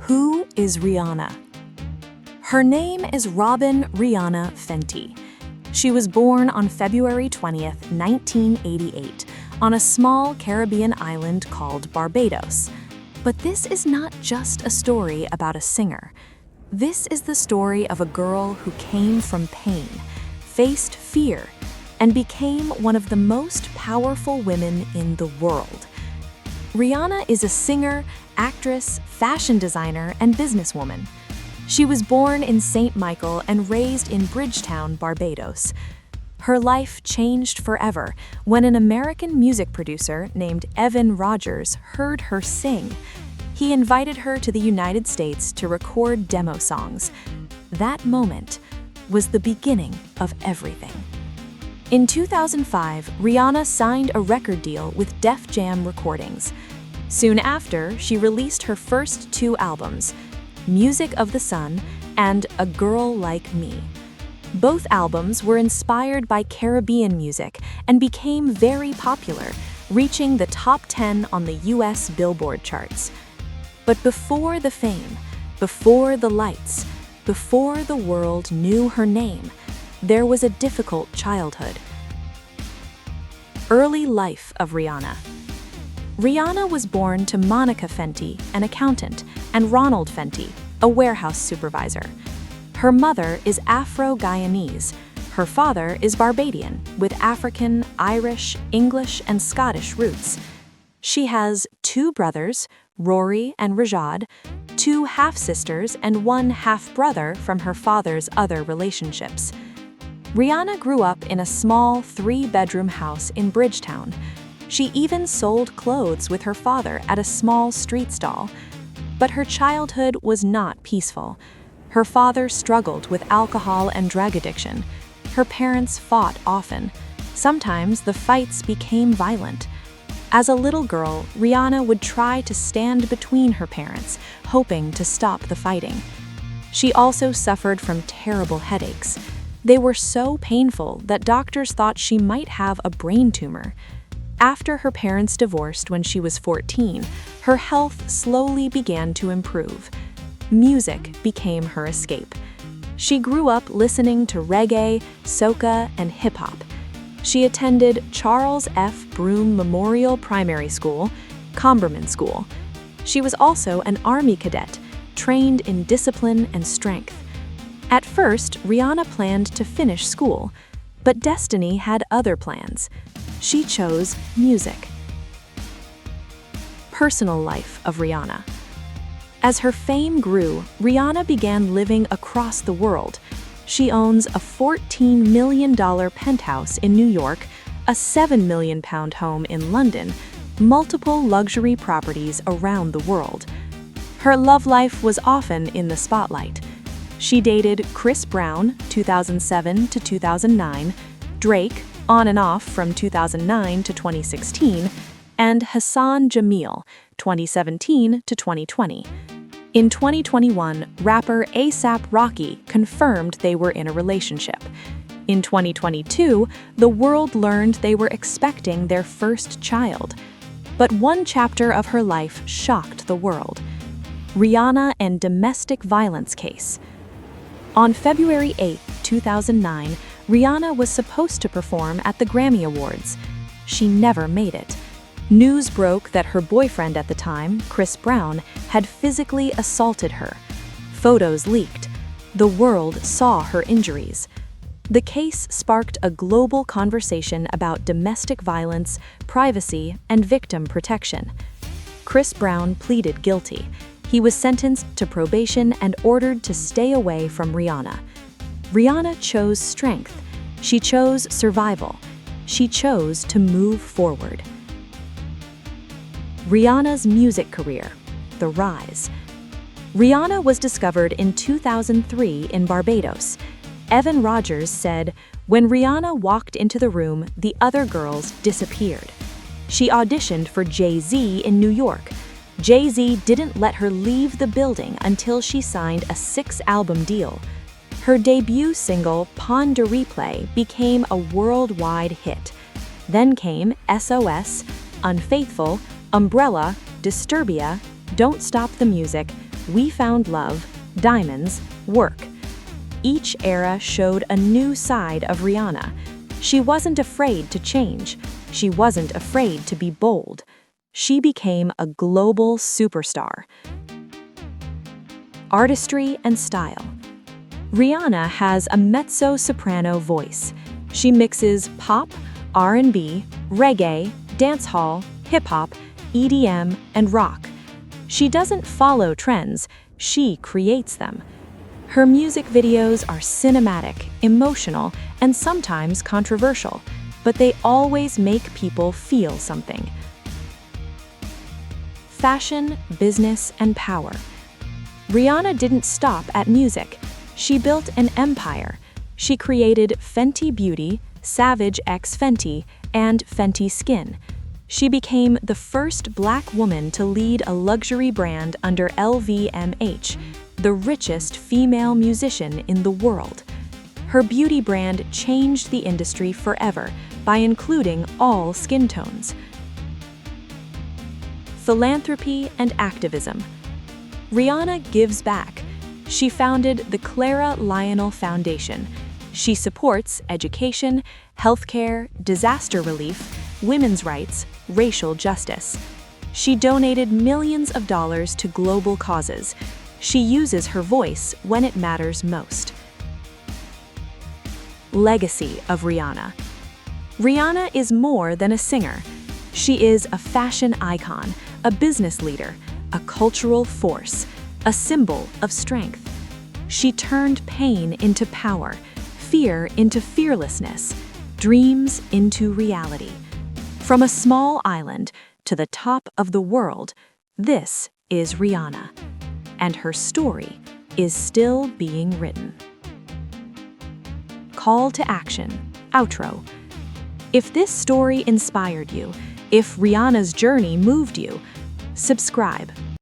Who is Rihanna? Her name is Robin Rihanna Fenty. She was born on February 20th, 1988, on a small Caribbean island called Barbados. But this is not just a story about a singer. This is the story of a girl who came from pain, faced fear, and became one of the most powerful women in the world. Rihanna is a singer, actress, fashion designer, and businesswoman. She was born in St. Michael and raised in Bridgetown, Barbados. Her life changed forever when an American music producer named Evan Rogers heard her sing. He invited her to the United States to record demo songs. That moment was the beginning of everything. In 2005, Rihanna signed a record deal with Def Jam Recordings. Soon after, she released her first two albums, Music of the Sun and A Girl Like Me. Both albums were inspired by Caribbean music and became very popular, reaching the top 10 on the US Billboard charts. But before the fame, before the lights, before the world knew her name, there was a difficult childhood. Early life of Rihanna. Rihanna was born to Monica Fenty, an accountant, and Ronald Fenty, a warehouse supervisor. Her mother is Afro-Guyanese. Her father is Barbadian, with African, Irish, English, and Scottish roots. She has two brothers, Rory and Rajad, two half-sisters, and one half-brother from her father's other relationships. Rihanna grew up in a small three-bedroom house in Bridgetown. She even sold clothes with her father at a small street stall. But her childhood was not peaceful. Her father struggled with alcohol and drug addiction. Her parents fought often. Sometimes the fights became violent. As a little girl, Rihanna would try to stand between her parents, hoping to stop the fighting. She also suffered from terrible headaches. They were so painful that doctors thought she might have a brain tumor. After her parents divorced when she was 14, her health slowly began to improve. Music became her escape. She grew up listening to reggae, soca, and hip-hop. She attended Charles F. Broome Memorial Primary School, Comberman School. She was also an Army cadet, trained in discipline and strength. At first, Rihanna planned to finish school, but destiny had other plans. She chose music. Personal life of Rihanna. As her fame grew, Rihanna began living across the world. She owns a $14 million penthouse in New York, a £7 million home in London, multiple luxury properties around the world. Her love life was often in the spotlight. She dated Chris Brown, 2007 to 2009, Drake, on and off from 2009 to 2016, and Hassan Jameel, 2017 to 2020. In 2021, rapper A$AP Rocky confirmed they were in a relationship. In 2022, the world learned they were expecting their first child. But one chapter of her life shocked the world: Rihanna and domestic violence case. On February 8, 2009, Rihanna was supposed to perform at the Grammy Awards. She never made it. News broke that her boyfriend at the time, Chris Brown, had physically assaulted her. Photos leaked. The world saw her injuries. The case sparked a global conversation about domestic violence, privacy, and victim protection. Chris Brown pleaded guilty. He was sentenced to probation and ordered to stay away from Rihanna. Rihanna chose strength. She chose survival. She chose to move forward. Rihanna's music career, the rise. Rihanna was discovered in 2003 in Barbados. Evan Rogers said, "When Rihanna walked into the room, the other girls disappeared." She auditioned for Jay-Z in New York. Jay-Z didn't let her leave the building until she signed a 6-album deal. Her debut single, Pon de Replay, became a worldwide hit. Then came SOS, Unfaithful, Umbrella, Disturbia, Don't Stop the Music, We Found Love, Diamonds, Work. Each era showed a new side of Rihanna. She wasn't afraid to change. She wasn't afraid to be bold. She became a global superstar. Artistry and style. Rihanna has a mezzo-soprano voice. She mixes pop, R&B, reggae, dancehall, hip-hop, EDM, and rock. She doesn't follow trends, she creates them. Her music videos are cinematic, emotional, and sometimes controversial, but they always make people feel something. Fashion, business, and power. Rihanna didn't stop at music. She built an empire. She created Fenty Beauty, Savage X Fenty, and Fenty Skin. She became the first Black woman to lead a luxury brand under LVMH, the richest female musician in the world. Her beauty brand changed the industry forever by including all skin tones. Philanthropy and activism. Rihanna gives back. She founded the Clara Lionel Foundation. She supports education, healthcare, disaster relief, women's rights, racial justice. She donated millions of dollars to global causes. She uses her voice when it matters most. Legacy of Rihanna. Rihanna is more than a singer. She is a fashion icon, a business leader, a cultural force, a symbol of strength. She turned pain into power, fear into fearlessness, dreams into reality. From a small island to the top of the world, this is Rihanna. And her story is still being written. Call to action. Outro. If this story inspired you, if Rihanna's journey moved you, subscribe.